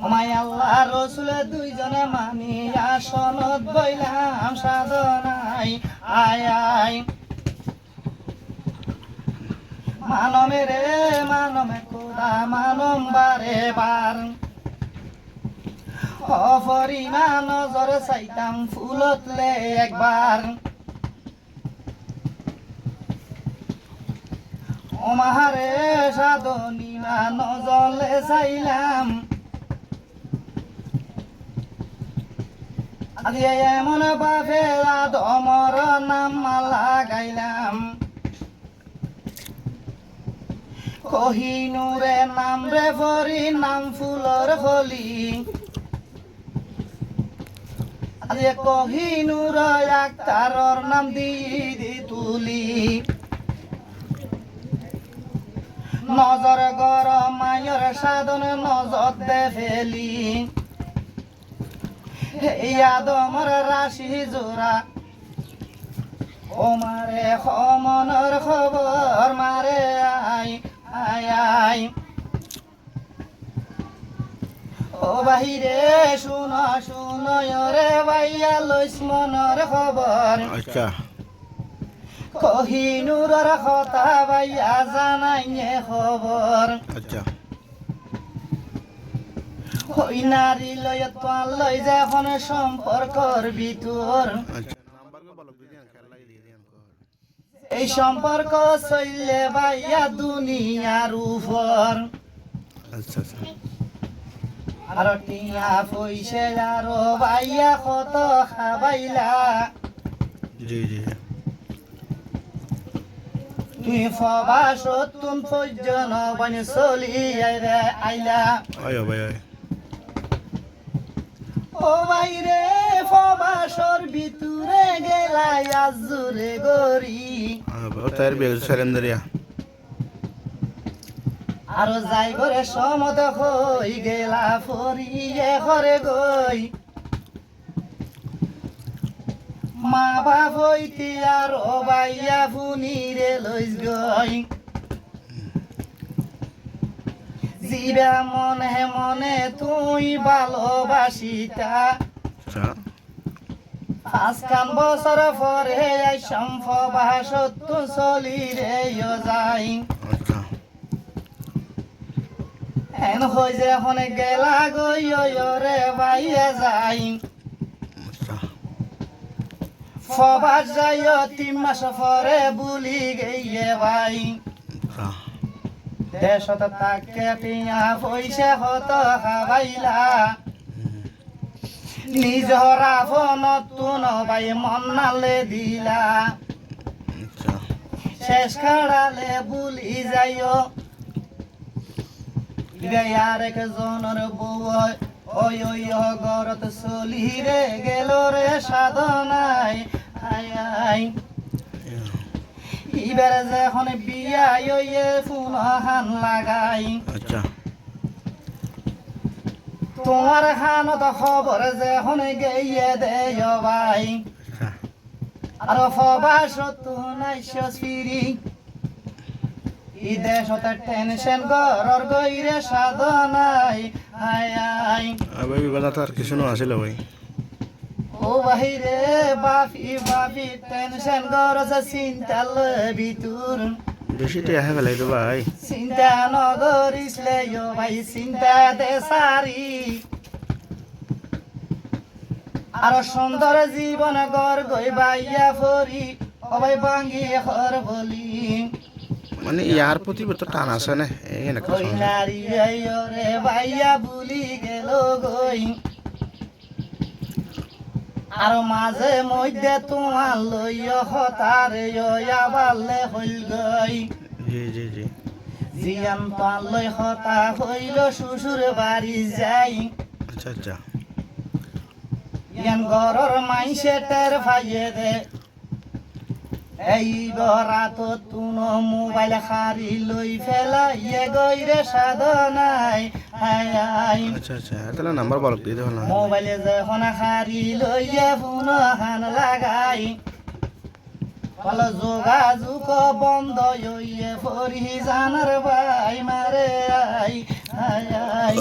ওমাই আল্লাহ রসুল দুইজনে মানিয়া সনদ বইলাম সাধনাই আয় আয় মানমে রে মানমে খোদা মানম বারে বার অপরিমা নজর চাইতাম ফুলতলে একবার ওমাহারে সাধনীরা নজলে চাইলাম আজি এমন বাপে আদমর নাম মালা গাইলাম কহিনুরে নাম রে ফরি নাম ফুলর হলি আজি কহিনুর আক্তারর নাম দি তুলি নজর গর মায়ের সাধন নজর দে ফেলি আদমর রাশি জোড়া ও মারে মনের খবর মারে আই আই আই ও বাহিরে শুন শুন রে ভাইয়া লইস মনের খবর আচ্ছা কহিনুরের কথা ভাইয়া জানাইয়ে খবর আচ্ছা ওই নারী লয় তোয়াল লই যখন সম্পর্কর ভিতর আচ্ছা এই সম্পর্ক চললে ভাইয়া দুনিয়ার উপর আচ্ছা আচ্ছা আর টিয়া পয়সে আরো ভাইয়া কত খাবাইলা জি জি তুই ফবা সতুন পর্যন বন চলি আইলা আয় ভাই আয় ও বাইরে ফবাসর ভিতরে গেলাই আজুরে গরি তার বেল সারেন্দ্রিয়া আরো যাই করে সমত হই গেলা ফরিয়ে ঘরে গই মা বাপ হইতে আরো বাইয়া ফুনিরে লইস গই জিবা মনে মনে তুই ভালোবাসিতা আচ্ছা আজকান বছর পরে সম্ভবা সত্য চলি রে যাই আচ্ছা হেন হই যে এখন গেলা গই রে বাইয়া যাই আচ্ছা ফবাস যাই 3 মাস পরে বুলি গইয়ে ভাই আচ্ছা দেশত তাকে টিয়া পয়সা হত খাবাইলা নিজর আফনত তুন ভাই মন নালে দিলা আচ্ছা শেষ খাড়ালে বুলি যাইও আর একজনের বউ ওই ওই গরত চলি রে গেল রে সাধনাই আই আই ইবারে যখন বিয়া ইয়ে ফোন হান লাগাই আচ্ছা তোমার হানত খবর যখন গেয়ে দে ভাই আচ্ছা আর ফবাস নাই ফিরি ই দেশতে টেনশন গরর গইরে সাধনাই আই আই ভাই বিবাদ আর কিছু না আসলে ভাই ও বাহিরে বাপি বাপি টেনশন গরছে চিন্তাল ভিতর বেশি টিয়া হয়ে গেলে তো ভাই চিন্তা নগরিসলে ভাই চিন্তা দে সারি আর সুন্দর জীবন গর গই বাইয়া ফরি অবাই ভাঙ্গি হর বলি মানে ইয়ার প্রতি তো টান আছে না এনেকা ওই নারী রে বাইয়া বুলি গেল গই আর মাঝে মধ্যে তোমার লইয় হতারে বাড়লে হইল গই জি জি জি জিয়ান তোমার লই হতা হইল শ্বশুর বাড়ি যাই আচ্ছা আচ্ছা ইয়ান গরর মাইসে টের ভাইয়ে দে এই গরাত তুন মোবাইল খারি লই ফেলা ইয়ে গইরে সাধনাই আই আই আচ্ছা আচ্ছা তাহলে নাম্বার বলক দিয়ে দেবো না মোবাইলে যখন হারি লইয়ে ফোন হান লাগাই বলো যোগাযোগ বন্ধ হইয়ে ফরি জানার ভাই মারে আই আই আই